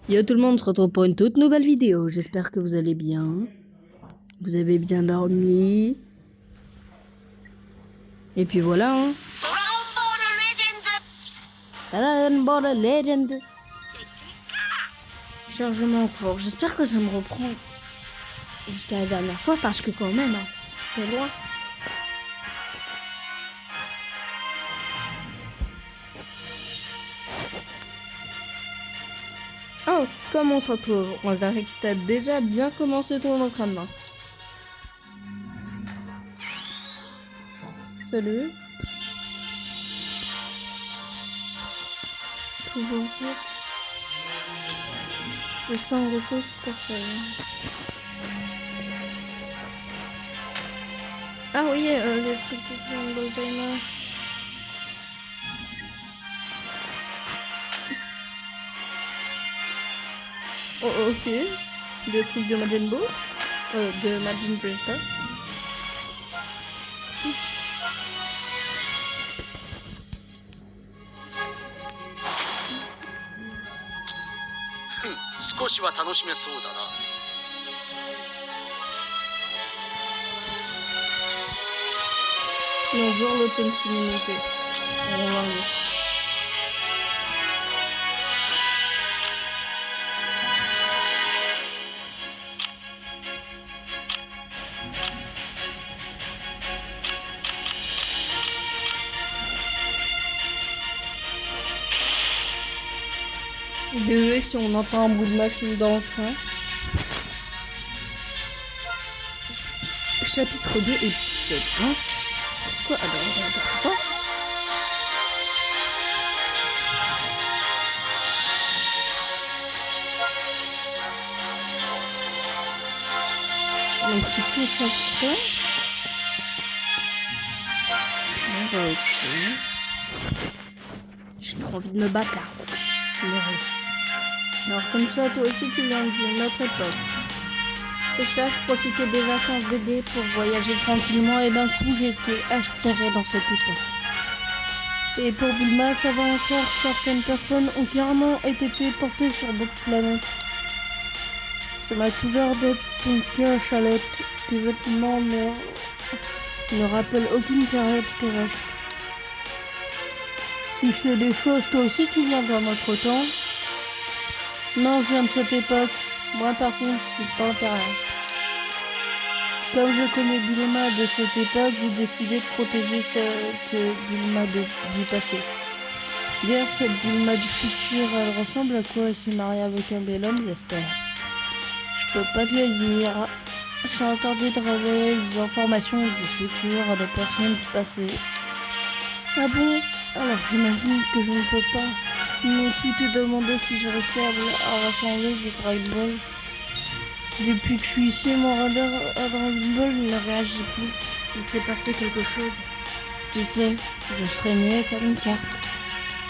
Yo tout le monde, on se retrouve pour une toute nouvelle vidéo. J'espère que vous allez bien. Vous avez bien dormi. Et puis voilà, hein. Dragon Ball Legend. Chargement en cours. J'espère que ça me reprend jusqu'à la dernière fois parce que quand même, hein, c'était loin. Oh, comment on se retrouve? On dirait que t'as déjà bien commencé ton entraînement. Salut. Toujours ça. Je sens repose pour ça. Ah oui, les trucs de Goldberg. Oh, ok. Le truc de Majin Buu. De Majin Crystal. Non, genre l'automne illimité. On va voir. Désolé si on entend un bout de machine dans le fond. Chapitre 2 épisode 1. Quoi? Attends, quoi? Donc c'est tout chapitre 3. Ok. J'ai trop envie de me battre là. Je suis heureux. Alors comme ça, toi aussi tu viens d'une autre époque. Et ça, je profitais des vacances d'été pour voyager tranquillement et d'un coup j'étais aspiré dans cette époque. Et pour Bulma, ça va encore, certaines personnes ont carrément été portées sur d'autres planètes. Ça m'a toujours d'être ton cœur, Charlotte. Tes vêtements ne rappellent aucune période terrestre. Tu sais des choses, toi aussi tu viens d'un autre temps. Non, je viens de cette époque. Moi par contre, je suis pas antérieur. Comme je connais Bulma de cette époque, j'ai décidé de protéger cette Bulma du passé. D'ailleurs, cette Bulma du futur, elle ressemble à quoi? Elle s'est mariée avec un bel homme, j'espère. Je peux pas te le dire. J'ai interdit de révéler des informations du futur à des personnes du passé. Ah bon? Alors j'imagine que je ne peux pas non plus te demander si j'ai réussi à rassembler des Dragon Ball. Depuis que je suis ici, mon radar à Dragon Ball ne réagit plus. Il s'est passé quelque chose. Qui sait? Je serais muet comme une carte.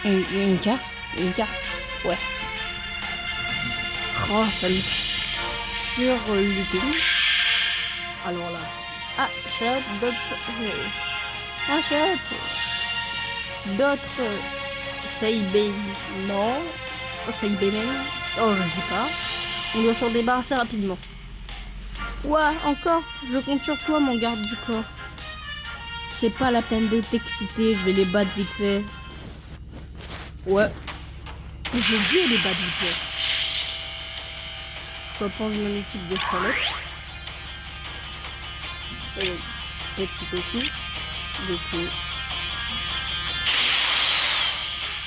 Une carte? Une carte? Ouais. Oh, salut. Sur Lupin. Alors là. Ah, Charlotte, d'autres. Ah, Charlotte. D'autres. Saibé. Non. Saibé même. Oh, je sais pas. On doit s'en débarrasser rapidement. Ouah, encore? Je compte sur toi, mon garde du corps. C'est pas la peine de t'exciter, je vais les battre vite fait. Ouais. Je vais les battre vite fait. Quoi pense mon équipe de Charlotte? Petit cocu. Du coup.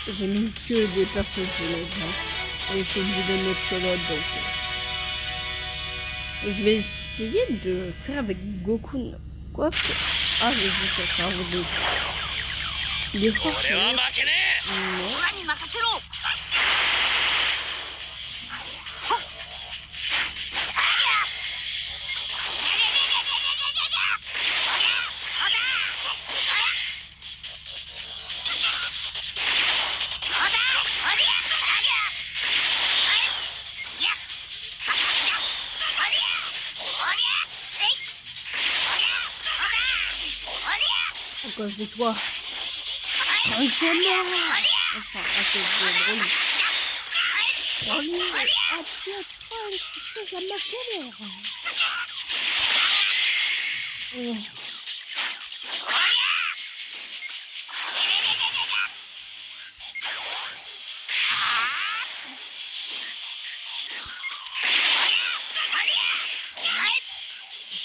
J'ai mis que des persos que j'aimais bien. Et je suis obligé de mettre Charlotte donc. Je vais essayer de faire avec Goku. Quoi que... Ah, j'ai dit que faire avec Goku. Il est fort, Charlotte. Non. À cause de toi. Enfin, à cause de Broly. Allez, appuie, c'est ça ma galère.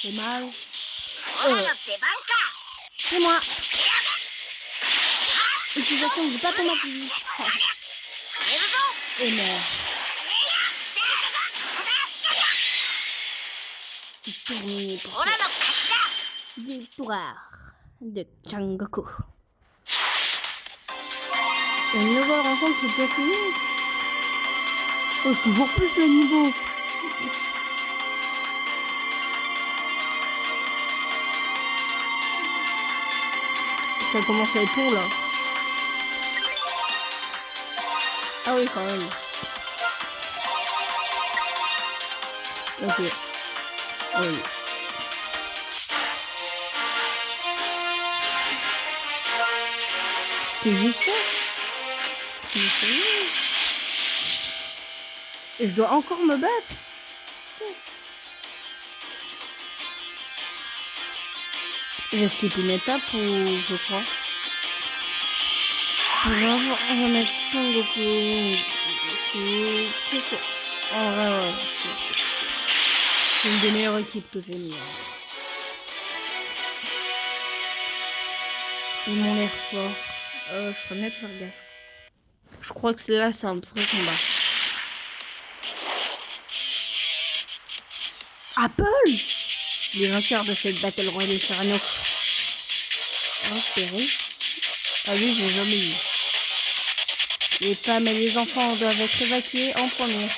C'est mal. C'est moi. Utilisation du pas automatique. Et merde. C'est terminé pour toi. Victoire de Changoku. Une nouvelle rencontre, c'est déjà fini. Oh, c'est toujours plus le niveau. Ça commence à être long là. Ah oui, quand même. Ok. Oui. C'était juste ça. Mais c'est nul. Et je dois encore me battre. J'ai skippé une étape ou je crois. On va remettre Son Goku. En vrai, ouais. C'est une des meilleures équipes que j'ai mis. Ils m'ont l'air fort. Je ferais mieux de faire gaffe. Je crois que c'est là, c'est un vrai combat. Apple! Les vainqueurs de cette Battle Royale de Cyrano. Inspiré. Ah oui, j'ai jamais eu. Les femmes et les enfants doivent être évacués en premier.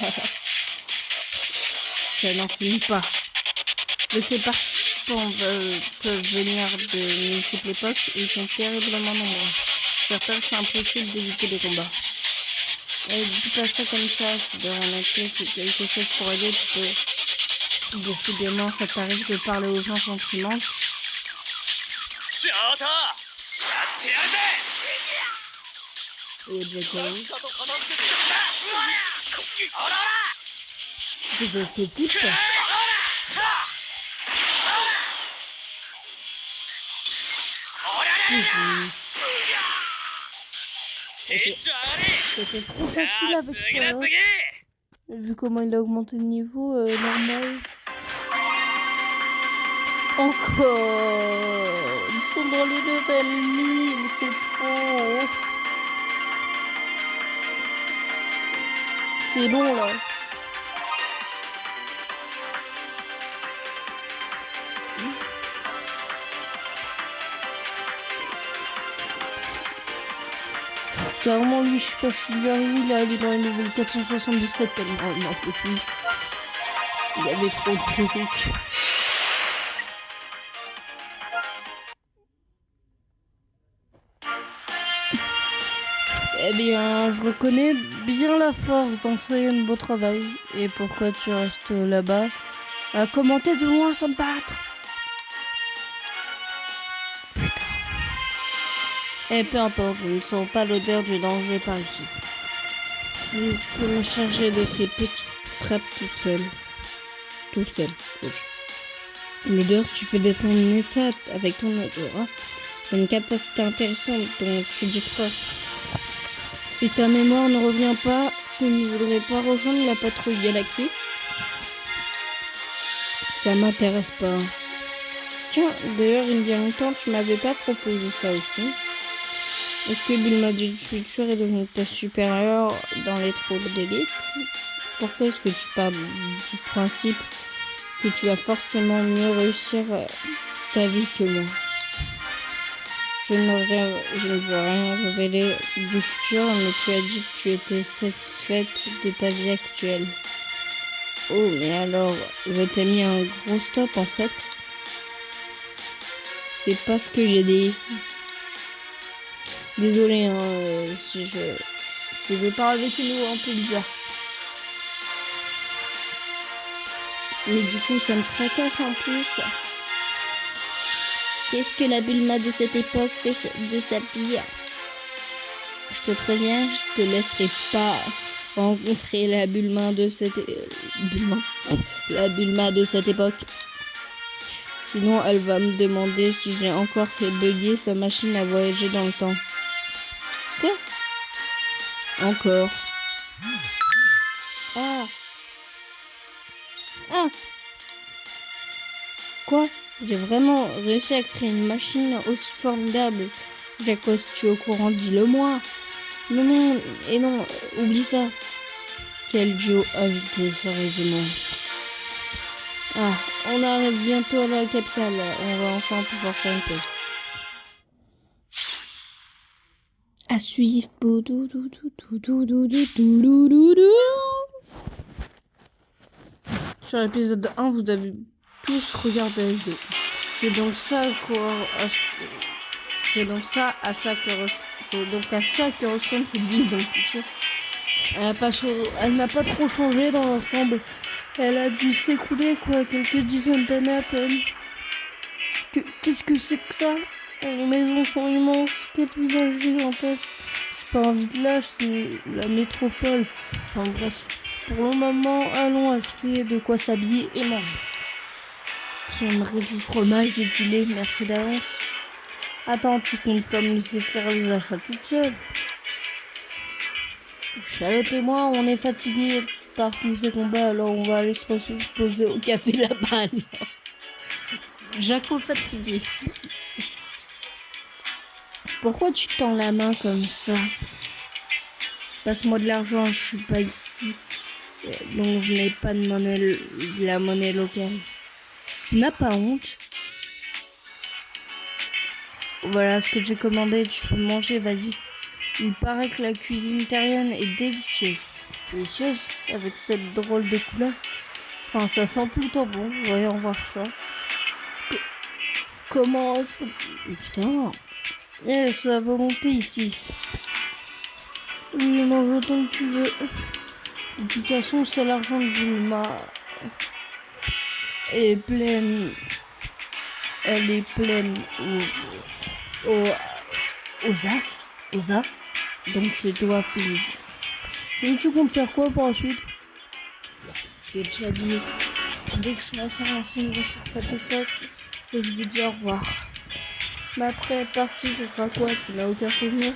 Ça n'en finit pas. Les participants peuvent venir de multiples époques et ils sont terriblement nombreux. Certains, c'est impossible d'éviter les combats. Et dis pas ça comme ça, si de rien fais quelque chose pour aider, tu peux. Décidément, ça t'arrive de parler aux gens gentiment. Et Jacko. Vous êtes tes putes. Okay. C'était trop facile avec ça. Vu comment il a augmenté le niveau, normal. Encore. Ils sont dans les levels 1000, c'est trop. C'est long là. Clairement, lui, je sais pas si lui arrive, il est allé dans les levels 477 tellement il n'en peut plus. Il y avait trop de trucs. Eh bien, je reconnais bien la force dans ce beau travail. Et pourquoi tu restes là-bas à commenter de loin sans me battre? Putain. Et peu importe, je ne sens pas l'odeur du danger par ici. Je peux me charger de ces petites frappes toute seule. Tout seul. L'odeur, tu peux déterminer ça avec ton odorat. C'est une capacité intéressante dont tu disposes. Si ta mémoire ne revient pas, tu ne voudrais pas rejoindre la patrouille galactique? Ça m'intéresse pas. Tiens, d'ailleurs, il y a longtemps, tu m'avais pas proposé ça aussi. Est-ce que Bulma du futur est devenue ta supérieure dans les troupes d'élite? Pourquoi est-ce que tu pars du principe que tu vas forcément mieux réussir ta vie que moi? Je ne veux rien révéler du futur, mais tu as dit que tu étais satisfaite de ta vie actuelle. Oh, mais alors, je t'ai mis un gros stop en fait. C'est pas ce que j'ai dit. Désolé, hein, si je parle avec une voix un peu bizarre. Mais du coup, ça me tracasse en plus. Qu'est-ce que la Bulma de cette époque fait de sa vie? Je te préviens, je te laisserai pas rencontrer la Bulma de cette... La Bulma de cette époque. Sinon, elle va me demander si j'ai encore fait bugger sa machine à voyager dans le temps. Quoi? Encore. Ah. Ah. Quoi? J'ai vraiment réussi à créer une machine aussi formidable. Jaco, si tu es au courant, dis-le-moi. Non, et non, oublie ça. Quel duo ajouté, sérieusement. Ah, on arrive bientôt à la capitale. On va enfin pouvoir faire une pause. À suivre. Sur l'épisode 1, vous avez tous regardé la vidéo. C'est donc ça quoi. C'est donc à ça que ressemble cette ville dans le futur. Elle n'a pas trop changé dans l'ensemble. Elle a dû s'écrouler quelques dizaines d'années à peine. Qu'est-ce que c'est que ça? Les maisons sont immenses. Quel village gigantesque. C'est pas un village, c'est la métropole. Enfin bref. Pour le moment, allons acheter de quoi s'habiller et manger. J'aimerais du fromage et du lait, merci d'avance. Attends, tu comptes pas me laisser faire les achats toute seule? Charlotte et moi, on est fatigués par tous ces combats, alors on va aller se reposer au café là-bas. Jaco fatigué. Pourquoi tu tends la main comme ça? Passe-moi de l'argent, je suis pas ici. Donc je n'ai pas de la monnaie locale. Tu n'as pas honte? Voilà ce que j'ai commandé, tu peux manger, vas-y. Il paraît que la cuisine terrienne est délicieuse. Délicieuse? Avec cette drôle de couleur? Enfin, ça sent plutôt bon, voyons voir ça. Comment... Putain, c'est à volonté ici. Oui, mange autant que tu veux. De toute façon, c'est l'argent de Bulma. Elle est pleine aux as. Donc fais-toi plaisir. Donc tu comptes faire quoi pour la suite? Je l'ai déjà dit. Dès que je suis assez renseigné sur cette époque, je vous dis au revoir. Mais après être parti, je ferai quoi? Tu n'as aucun souvenir?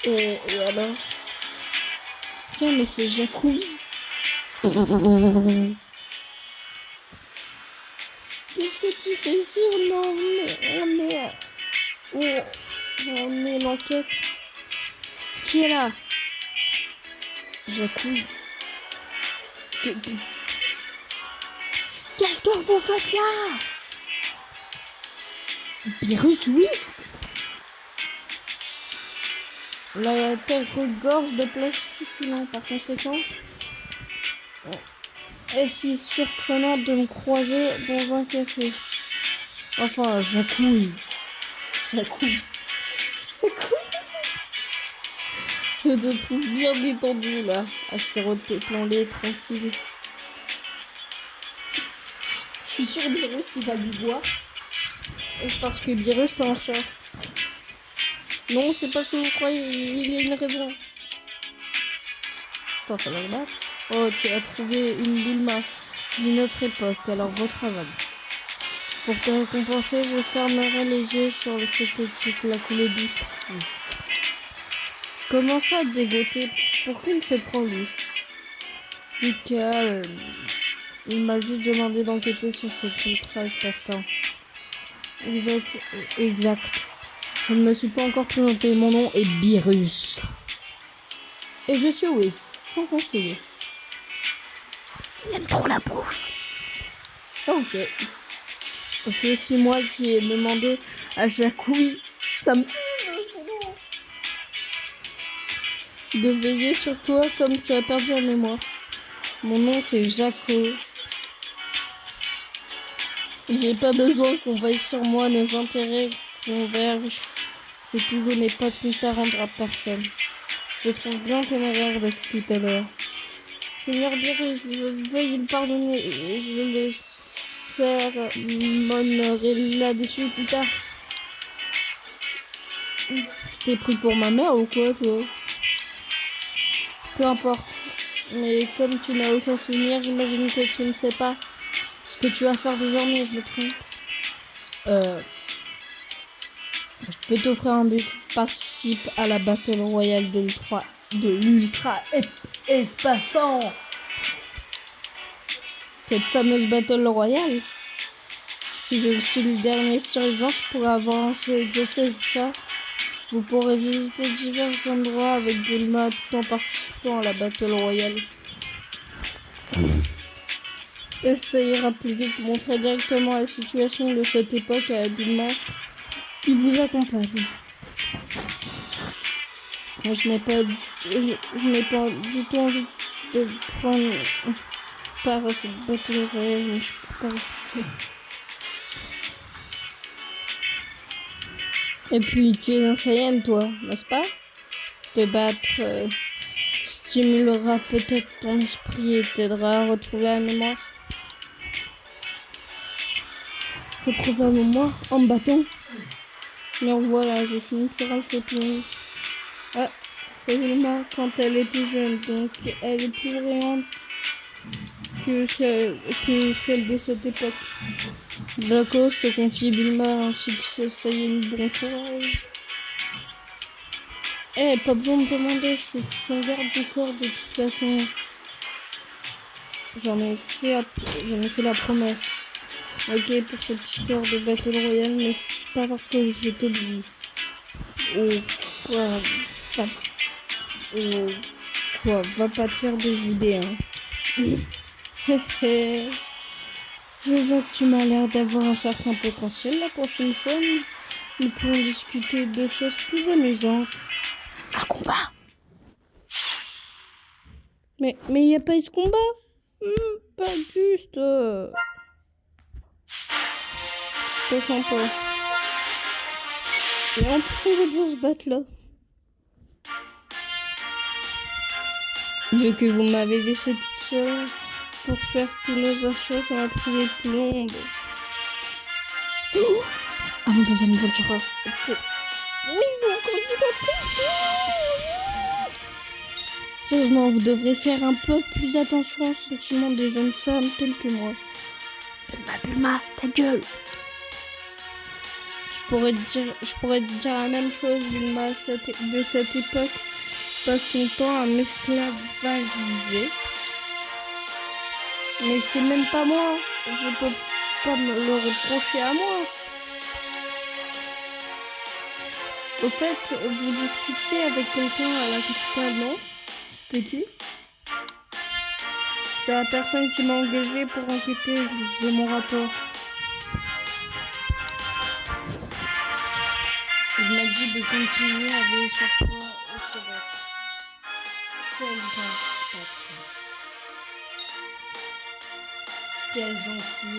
Et alors? Tiens, mais c'est Jacoui. Qu'est-ce que tu fais ici? On est l'enquête. Qui est là? Jacoui. Qu'est-ce que vous faites là? Beerus Wisp? La terre regorge de plats succulents, par conséquent. Est-ce si surprenant de me croiser dans un café? Enfin, Jacouille. Je te trouve bien détendu là, à siroter ton lait tranquille. Je suis sûr Beerus il va lui boire. C'est parce que Beerus c'est un chat. Non, c'est parce que vous croyez, il y a une raison. Attends, ça va le battre? Oh, tu as trouvé une Bulma d'une autre époque, alors votre travail. Pour te récompenser, je fermerai les yeux sur le fait que tu l'as coulé douce ici. Comment ça, dégoûté? Pour qui il se prend, lui? Du calme. Il m'a juste demandé d'enquêter sur cet ultra-espace-temps. Exact. Je ne me suis pas encore présenté. Mon nom est Beerus. Et je suis Whis, sans conseiller. Il aime trop la bouffe. Ok. C'est aussi moi qui ai demandé à Jacouille. Ça me de veiller sur toi comme tu as perdu la mémoire. Mon nom c'est Jaco. J'ai pas besoin qu'on veille sur moi, nos intérêts convergent. C'est tout, je n'ai pas de compte à rendre à personne. Je te trouve bien téméraire depuis tout à l'heure. Seigneur Beerus, veuillez le pardonner. Je le sermonnerai là-dessus plus tard. Tu t'es pris pour ma mère ou quoi, toi? Peu importe. Mais comme tu n'as aucun souvenir, j'imagine que tu ne sais pas ce que tu vas faire désormais, je me trompe. Je peux t'offrir un but. Participe à la Battle Royale de l'Ultra Espace-Temps. Cette fameuse Battle Royale. Si je suis le dernier survivant, je pourrais avoir un souhait exaucé, c'est ça? Vous pourrez visiter divers endroits avec Bulma tout en participant à la Battle Royale. Et ça ira plus vite. Montrez directement la situation de cette époque à Bulma qui vous accompagne. Moi, je n'ai pas du tout envie de prendre part à cette Battle Royale, mais je peux pas refuser. Et puis, tu es un Saiyan, toi, n'est-ce pas? Te battre stimulera peut-être ton esprit et t'aidera à retrouver la mémoire. Retrouver la mémoire en me battant. Mais voilà, j'ai fini de faire un shopping. Ah, c'est Vilma quand elle était jeune, donc elle est plus brillante que celle de cette époque. D'accord, je te confie Bulma ainsi que ça y est, une bon courage. Eh, pas besoin de demander, je suis son garde du corps de toute façon. J'en ai fait la promesse. Ok, pour cette histoire de Battle Royale, mais c'est pas parce que je t'oublie. Ou quoi, va pas te faire des idées, hein. Je vois que tu m'as l'air d'avoir un certain potentiel. La prochaine fois, nous pourrons discuter de choses plus amusantes. Un combat. Mais il n'y a pas eu de combat. Pas juste. C'est pas sympa. Et en plus, on va devoir se battre là. Vu que vous m'avez laissé toute seule pour faire tous nos achats, ça m'a pris des plombes. Oh, ah mon Dieu, c'est une voiture. Oui, encore une bidon de frites. Sérieusement, vous devrez faire un peu plus attention aux sentiments des jeunes femmes telles que moi. Bulma, ta gueule. Je pourrais te dire la même chose. Bulma de cette époque passe son temps à m'esclavagiser. Mais c'est même pas moi. Je peux pas me le reprocher à moi. Au fait, vous discutiez avec quelqu'un à la capitale, non? C'était qui? C'est la personne qui m'a engagé pour enquêter. Je faisais mon rapport. Il m'a dit de continuer à veiller sur toi au Québec. Quel gentil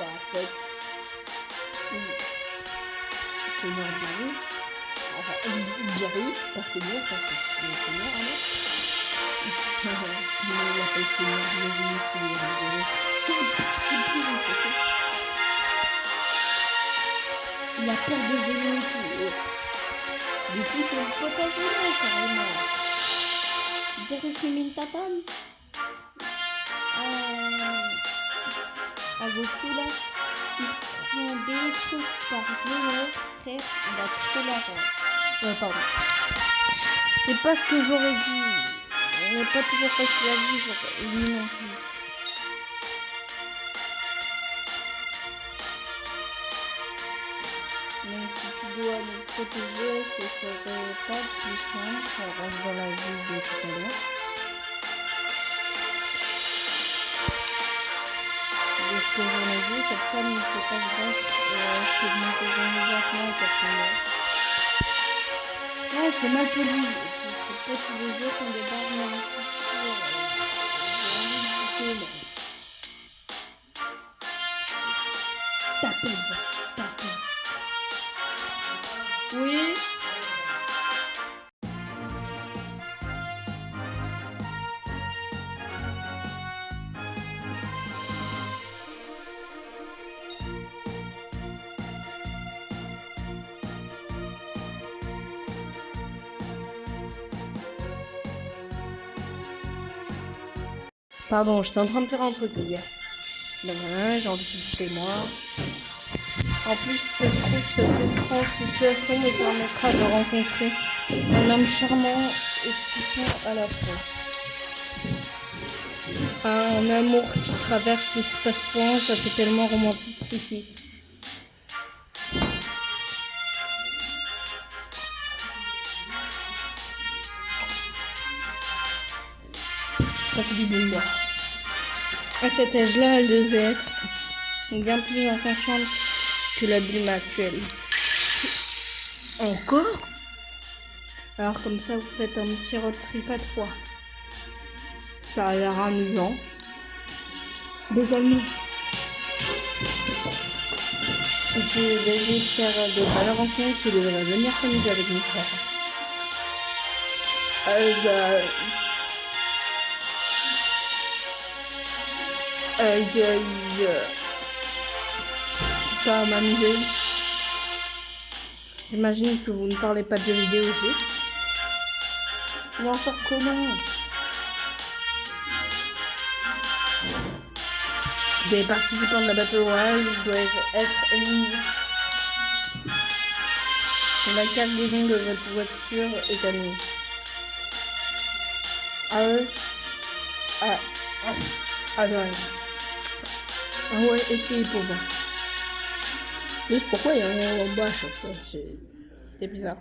en fait, Seigneur Virus. Enfin, Virus, pas Seigneur, parce que c'est le Seigneur, alors. Il l'appelle Seigneur, bienvenue, Seigneur Virus. C'est bien, en fait. Il a peur de Zénon et tout. Du coup, c'est une faute à Zénon, carrément. Virus mine tatane. À Goku, là, il se prend des trucs par Zénon. Frère, il a trop la rage. Pardon. C'est pas ce que j'aurais dit. On n'est pas toujours facile à vivre, lui non plus. Mais si tu dois nous protéger, ce serait pas plus simple. On reste dans la ville de tout à l'heure. De ce que j'en ai vu, cette femme ne sait pas se battre. Est-ce que nous pouvons nous battre quand on meurt? Ouais, c'est mal poli. C'est pas tous les jours qu'on débarque dans la culture. J'ai envie de visiter, Tapez. Oui. Pardon, j'étais en train de faire un truc, les gars. Ben voilà, j'ai envie de quitter moi. En plus, si ça se trouve, cette étrange situation me permettra de rencontrer un homme charmant et puissant à la fois. Un amour qui traverse l'espace-temps, ça fait tellement romantique ici. Ça fait du bien de boire. À cet âge-là, elle devait être bien plus inconsciente que la Bulma actuelle. Encore? Alors comme ça, vous faites un petit road trip à trois. Ça a l'air amusant. Des Allemands. Si tu veux essayer de faire de belles rencontres, tu devrais venir t'amuser avec mon frère. Pas m'amuser. J'imagine que vous ne parlez pas de jeux vidéo aussi. Bien sûr que non. Des participants de la Battle Royale doivent être éliminés. La cargaison de votre voiture est annulée. Ah ouais? Non. Ah ouais, essayez pour voir. Juste pourquoi il y a un rond en bas à chaque fois? C'est bizarre.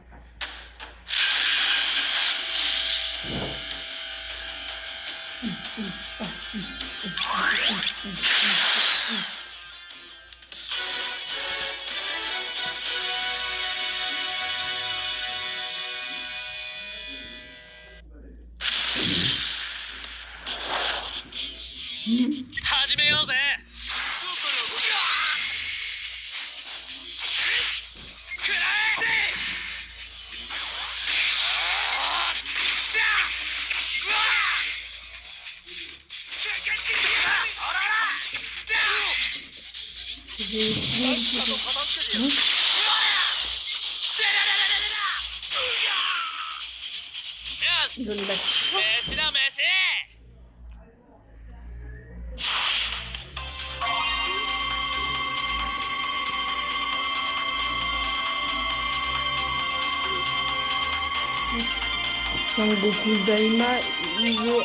Son Goku Daima niveau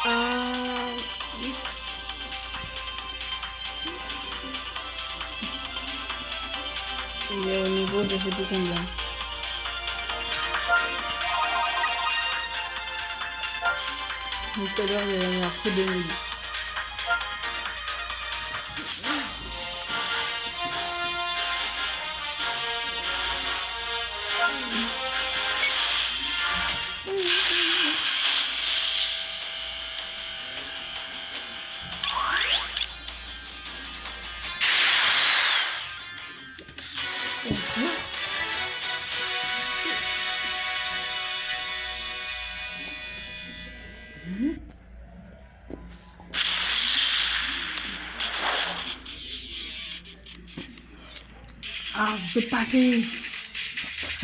1. Il est au niveau de je sais plus combien. Tout à l'heure il y avait marqué 2000. Ah, j'ai pas fait.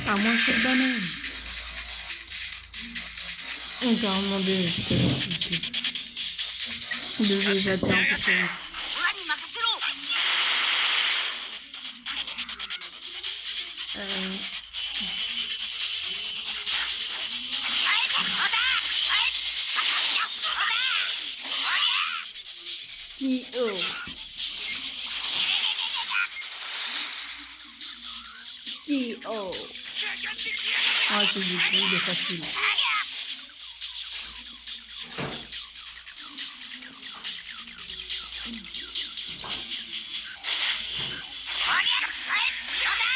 Ah, moi, c'est banane. On t'a demandé, je devais jeter un peu trop vite. K.O. K.O. Ah, que j'ai pris, il est facile.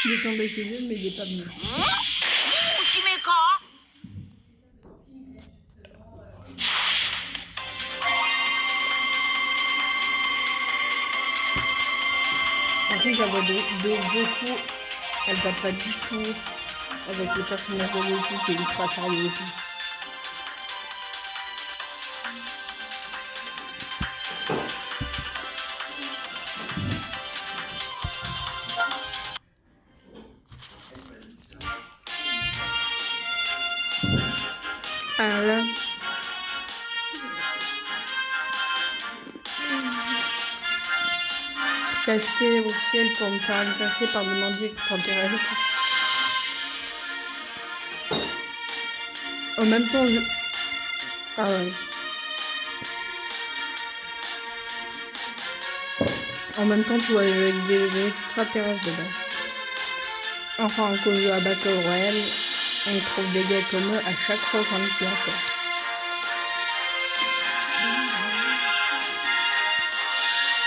Il est tombé chez lui, mais il est pas venu. Par contre, la voix de Goku, elle va pas du tout avec le personnage de Goku qui est ultra sérieux et tout. Alors là, cacheté au ciel pour me faire agresser par des mendiants extraterrestres. En même temps, ah ouais. En même temps, tu vois, avec des extraterrestres de base. Enfin, quand on joue à Battle Royale, on trouve des gars comme eux à chaque fois qu'on est sur la Terre.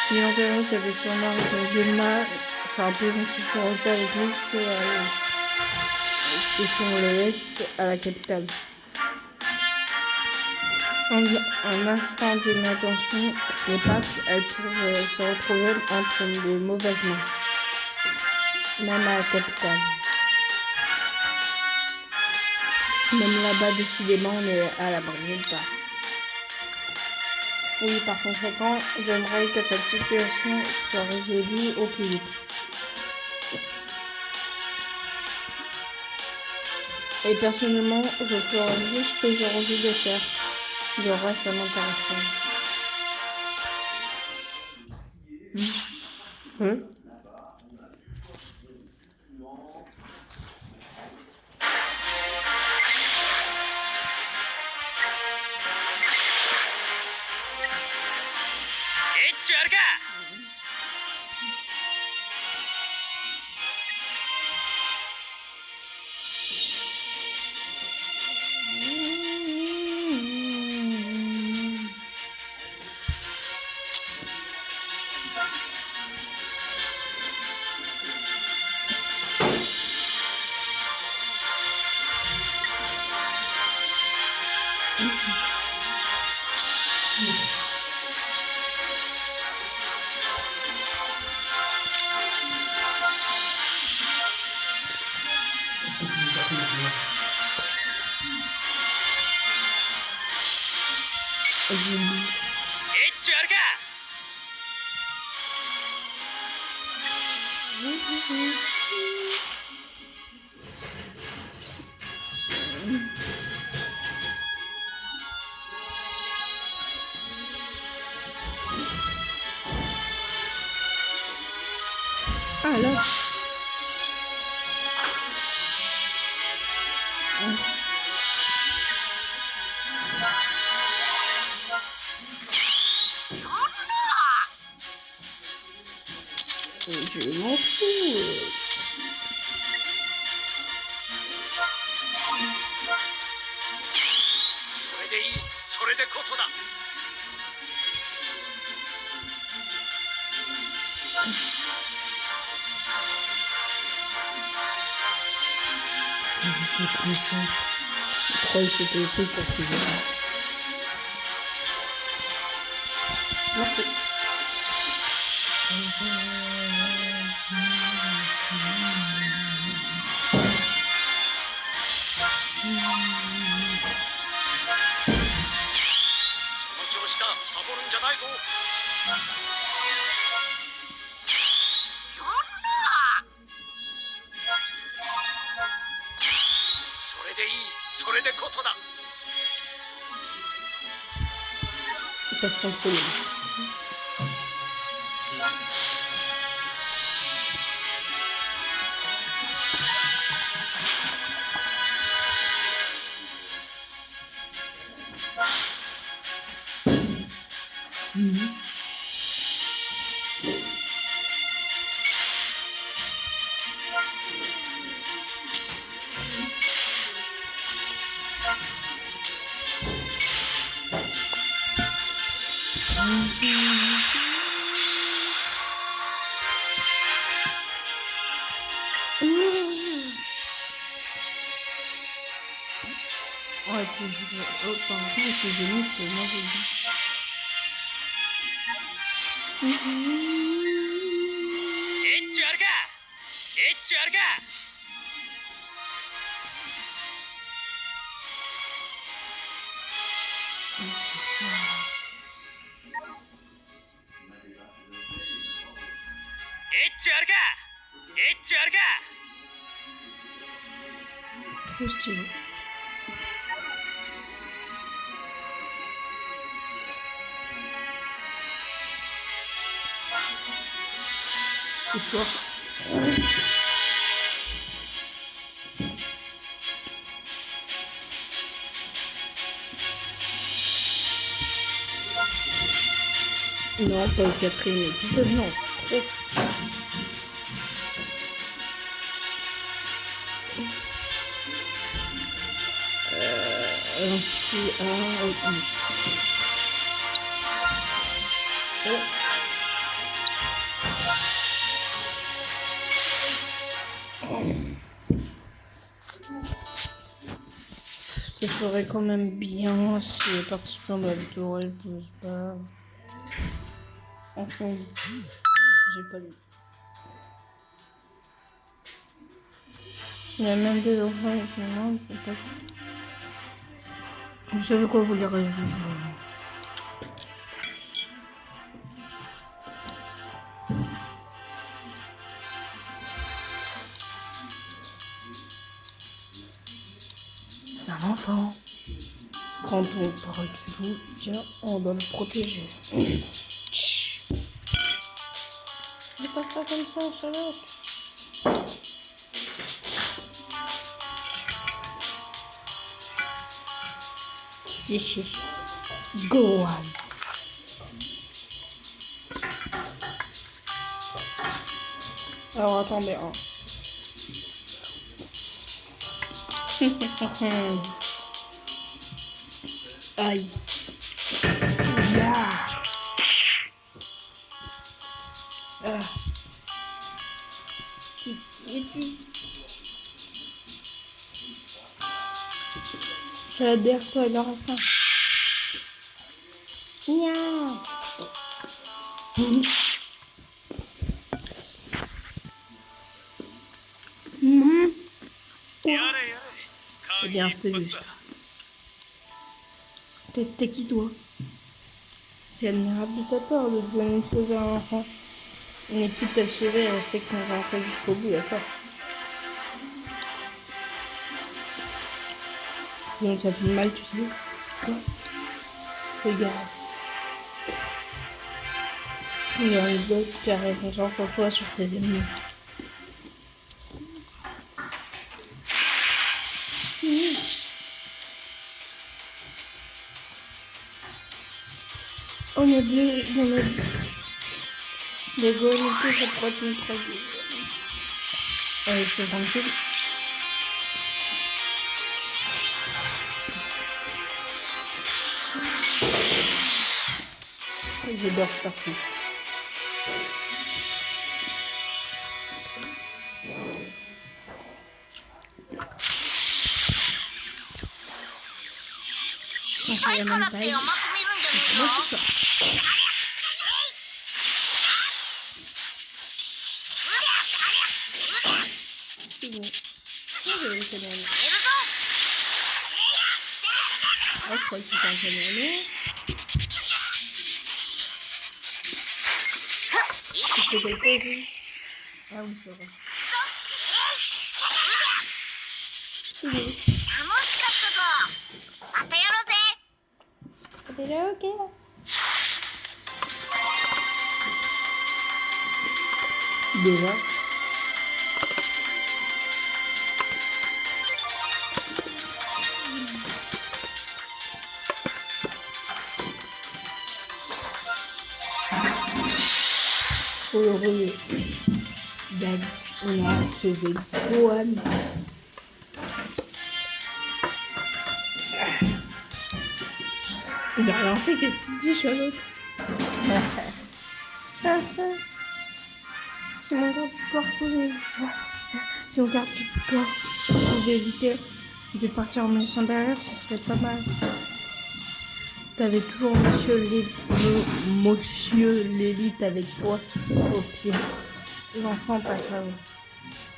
Si l'intéresse avait sûrement raison de mal, c'est un peu gentil pour repas avec nous et si on le laisse à la capitale. En instant d'inattention, les Pâques, elles pourraient se retrouver entre de mauvaises mains, même à la capitale. Même là-bas, décidément, on est à l'abri nulle part. Oui, par conséquent, j'aimerais que cette situation soit résolue au plus vite. Et personnellement, je ferai juste ce que j'ai envie de faire. Le reste, ça m'intéresse pas. Alors. Je m'en fous. Juste trop chaud. Je croyais que c'était le truc pour que je... Merci. Ça se contrôle. Ouais, puis je vais... Oh, pardon, excusez-moi, c'est moi qui dis. Il fait ça. Trop stylé. Histoire. Non, pas le 4e épisode, non, c'est trop. Ensuite, oui. Ça ferait quand même bien si les participants de la tour elles posent pas. Enfin, j'ai pas lu. Il y a même des enfants qui se demandent, c'est pas tout. Vous savez quoi, vous lirez vous. Un enfant. Quand on parle du loup, tiens, on doit le protéger. Chut. Ne parle pas comme ça, Charlotte. Go on. Alors attendez, hein. Aïe. Yeah. Qui es-tu? J'adore toi, il aura faim. Miaou. Eh bien, c'était juste. T'es qui, toi? C'est admirable de ta part de donner une chose à un enfant. Une équipe telle sauver et rester convaincue jusqu'au bout, d'accord? Donc ça fait mal, tu sais. Quoi? Regarde. Il y a un bot qui a raison pour toi sur tes ennemis. On a deux, il y en a deux. Les golems, ça pourrait être notre avis. Allez, je peux tranquille. J'adore ce parfum. On fait la même taille. Fini. Je vais le canal. Ah, je crois que c'est un canal. Tu fais quelque chose? Ah oui, c'est vrai. Fini. T'es déjà ok là? Déjà. Heureux. Ben, on a sauvé Gohan. Il a rien fait, qu'est-ce qu'il dit, Charlotte? Si mon garde du corps pouvait... Si mon garde du corps pouvait éviter de partir en me laissant derrière, ce serait pas mal. T'avais toujours Monsieur l'élite avec toi au pied. L'enfant passe à vous.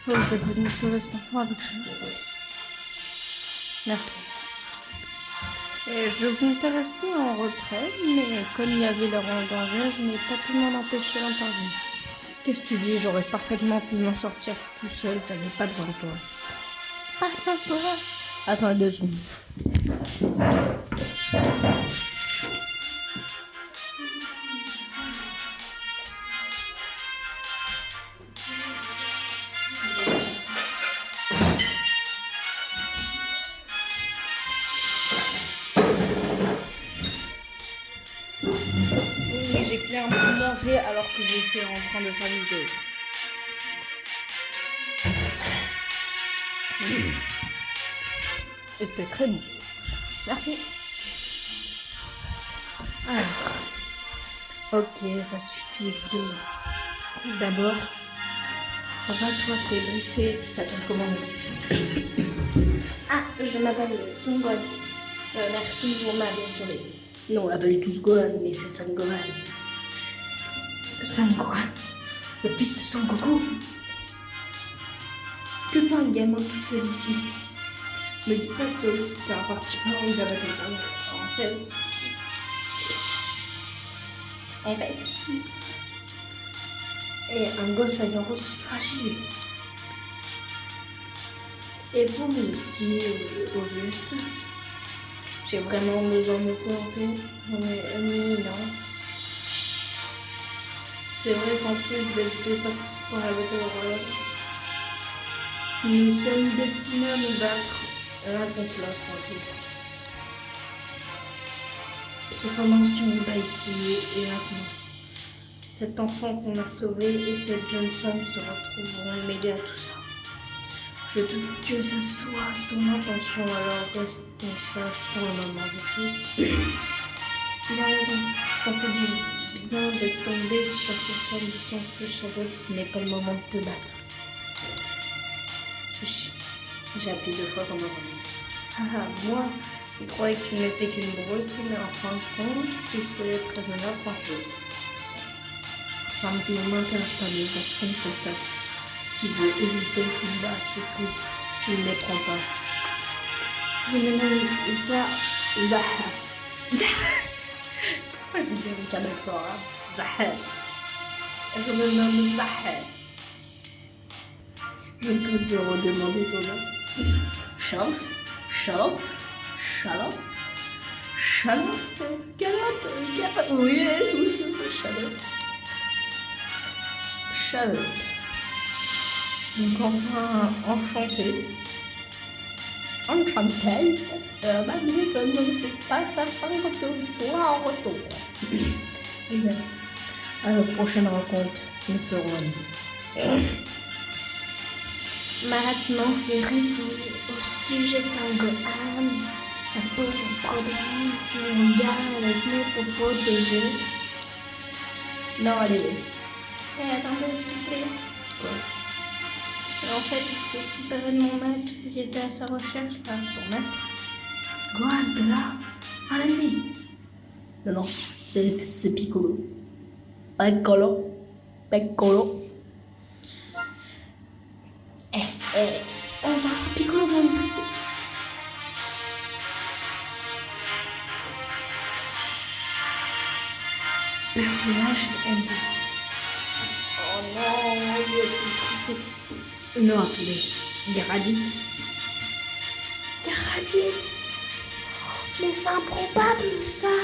Oh, vous êtes venu sauver cet enfant avec Charlotte. Merci. Et je comptais rester en retrait, mais comme il y avait leur en danger, je n'ai pas pu m'en empêcher d'intervenir. Qu'est-ce que tu dis? J'aurais parfaitement pu m'en sortir tout seul, t'avais pas besoin de toi. Pas besoin de toi? Attends 2 secondes. j'ai un peu mangé alors que j'étais en train de faire une vidéo. Et c'était très bon. Merci. Alors, ok, ça suffit vous deux. D'abord, ça va toi, t'es lycée, tu t'appelles comment? Ah, je m'appelle Son-Gohan. Merci, vous m'avez sauvé. Non, on l'appelle tous Gohan, mais c'est Son Gohan. Son Gohan, le fils de Son Goku. Que fait un gamin tout seul ici? Me dis pas que toi aussi t'es un participant de la Battle Royale. En fait, si. En fait, si. Et un gosse a l'air aussi fragile. Et vous, vous étiez au juste? J'ai vraiment besoin de me présenter. Non. C'est vrai qu'en plus d'être deux participants à la Battle Royale, nous sommes destinés à nous battre l'un contre l'autre un peu. Cependant, si on se bat ici et maintenant, cet enfant qu'on a sauvé et cette jeune femme se retrouveront m'aider à tout ça. Je doute que ce soit ton intention, alors restons sages pour le moment, veux-tu? Il a raison, ça fait du bien d'être tombé sur quelqu'un de sensé, Charlotte, ce n'est pas le moment de te battre. J'ai appelé 2 fois comme un moi, je croyais que tu n'étais qu'une brute, mais en fin de compte, tu sais être raisonnable quand tu veux. Ça ne m'intéresse pas de battre contre quelqu'un qui veut éviter le combat, c'est tout. Tu ne les prends pas. Je me nomme Zaha. Pourquoi je dis avec un accent arabe? Zaha. Je me nomme Zaha. Je peux te redemander ton nom. Charlotte. Oui, Charlotte. Donc enfin, enchanté. Mais je ne suis pas certain que tu sois en retour. Bien. À notre prochaine rencontre, nous serons amis. Maintenant, c'est réglé au sujet de Son Gohan. Ça pose un problème si on garde avec nous pour protéger. Non, allez. Attendez, s'il vous plaît. Quoi? En fait, j'étais séparé de mon maître. J'étais à sa recherche par ton maître. Gohan, t'es là? Un ennemi. Non, c'est Piccolo. Piccolo. On va avoir Piccolo dans le truc. Personnage ennemi. Oh non, il y a ce truc. Non, attendez. Il y a Raditz. Mais c'est improbable ça.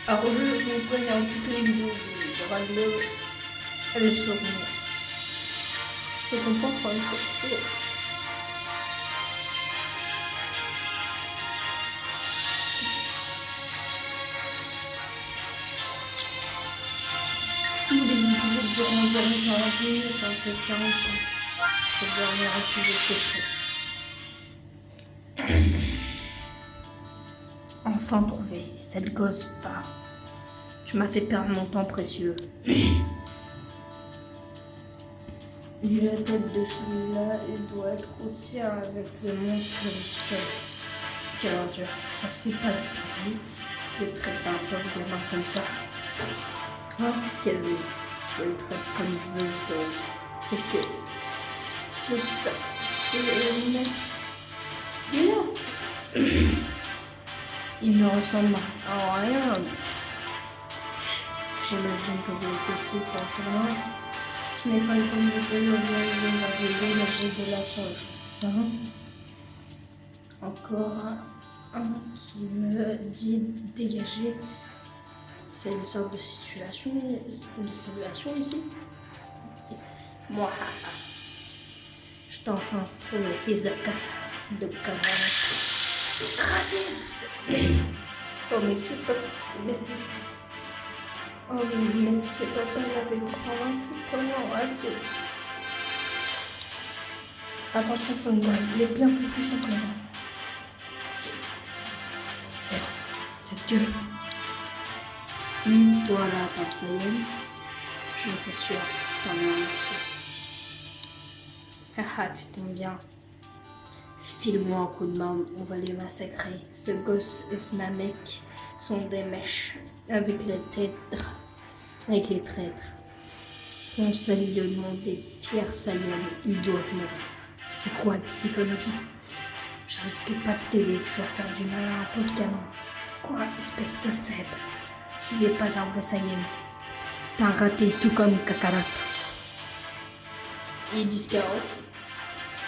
Alors je vous préviens, toutes les vidéos de Raglo, elles seront. Je comprends pas une fois. Tous les épisodes durant environ 40 minutes, peut-être 45. C'est le dernier épisode que je fais. Enfin trouvé, cette gosse va. Tu m'as fait perdre mon temps précieux. Vu la tête de celui-là, il doit être aussi avec le monstre de Quelle ordure. Ça se fait pas de ta vie de traiter un pauvre gamin comme ça. Oh, quel vie. Je le traite comme je veux, ce gosse. Qu'est-ce que... C'est le maître. Il est là. Il ne ressemble à rien, maître. J'imagine que vous êtes aussi pour le tournoi. Je n'ai pas le temps de vous poser organisé aujourd'hui l'énergie de la songe. Encore un qui me dit dégager. C'est une sorte de situation ici. Moi, je t'ai enfin trouvé, fils de Raditz. Oh mais c'est pas... Oh, mais ses papas l'avaient pourtant vaincu. Comment a-t-il? Attention, Son Gohan, il est bien plus puissant que la dame. C'est Dieu. Toi là, dans Saiyan, je t'assure, t'en as un aussi. Haha, tu tombes bien. File-moi un coup de main, on va les massacrer. Ce gosse et ce Namek sont des mèches avec les traîtres. Qu'on salit le nom des fiers Saiyans, ils doivent mourir. C'est quoi ces conneries? Je risque pas de t'aider, tu vas faire du mal à un pauvre gamin. Quoi, espèce de faible? Tu n'es pas un vrai Saiyan. T'as raté tout comme Kakarot. Ils disent carotte.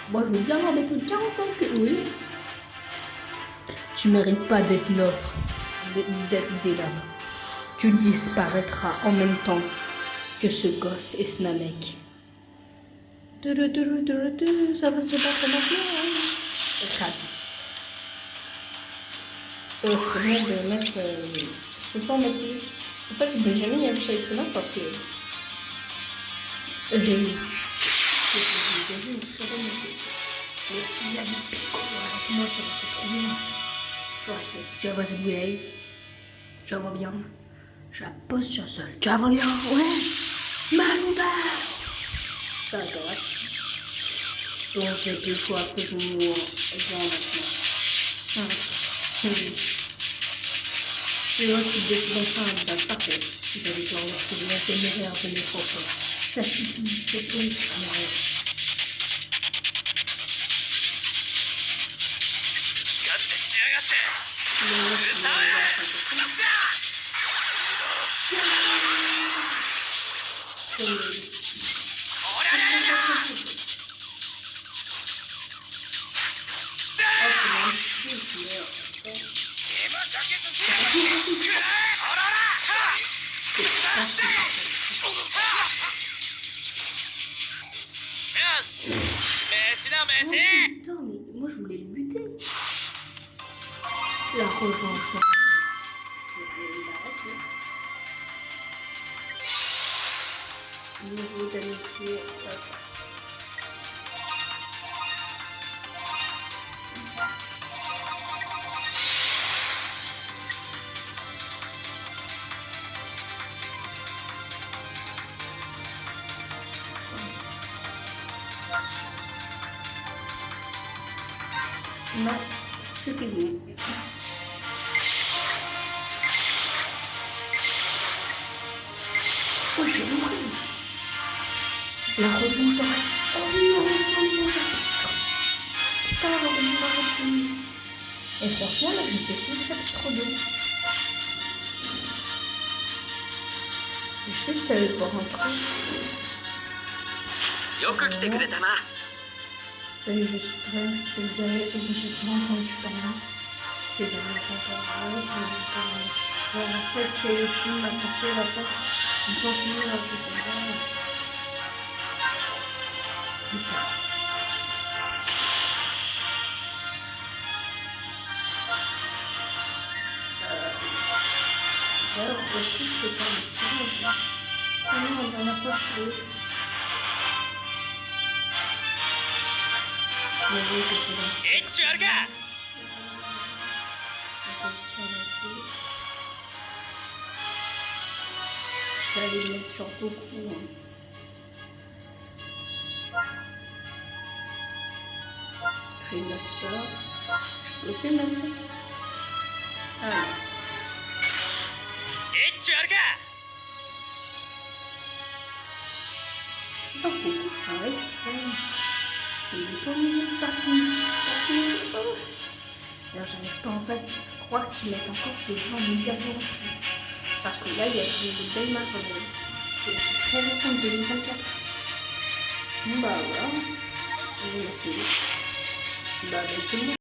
Moi, je veux bien leur mettre une 40 ans que oui. Tu mérites pas d'être nôtre. D'être des nôtres. Tu disparaîtras en même temps que ce gosse et ce Namek. Ça va se battre maintenant. Raditz. Je peux même mettre. Je peux pas en mettre plus. En fait, je n'ai jamais mis un chat écrivain parce que. J'ai eu. Mais si j'avais Piccolo avec moi, ça aurait été trop bien. J'aurais fait. Tu vas voir cette bouteille. Tu vas voir bien. Je la pose sur le sol. Tu vas voir bien. Ouais. Mafuba. Ça va correct. Bon, je n'ai plus le choix. Faisons-nous maintenant. Et là, tu décides enfin de battre. Parfait. Vous allez pouvoir retrouver la téméraire de mes propres. Ça suffit, c'est tout. Putain, mais moi je voulais le buter. La revanche de niveau d'amitié. Non, c'était bon. Oh, j'ai compris. La revanche d'Arrête. Oh non, c'est un bon chapitre. Putain, j'aurais dû m'arrêter. Et franchement, là, j'ai fait tout le chapitre 2. J'ai juste allé voir un truc. C'est juste Trunks, je peux le dire, t'es obligé de prendre quand tu parles. C'est dans la température, en fait, Kaioshin m'a confié la tête, il continue la température. Putain. D'ailleurs, est-ce que je peux faire le tirage là? Ah non, la dernière fois, je trouvais. Mais oui, que c'est bon. Je vais aller le mettre sur Goku. Je vais mettre ça. Je peux aussi mettre ça. Ah. Oh, Goku, c'est un extrême. Il est pas mignon ce parking. Alors j'arrive pas en fait à croire qu'ils mettent encore ce genre de mise à jour. Parce que là il y a des belles maps. C'est très récent, 2024. Bon bah voilà. On va essayer. Bah avec tout le monde.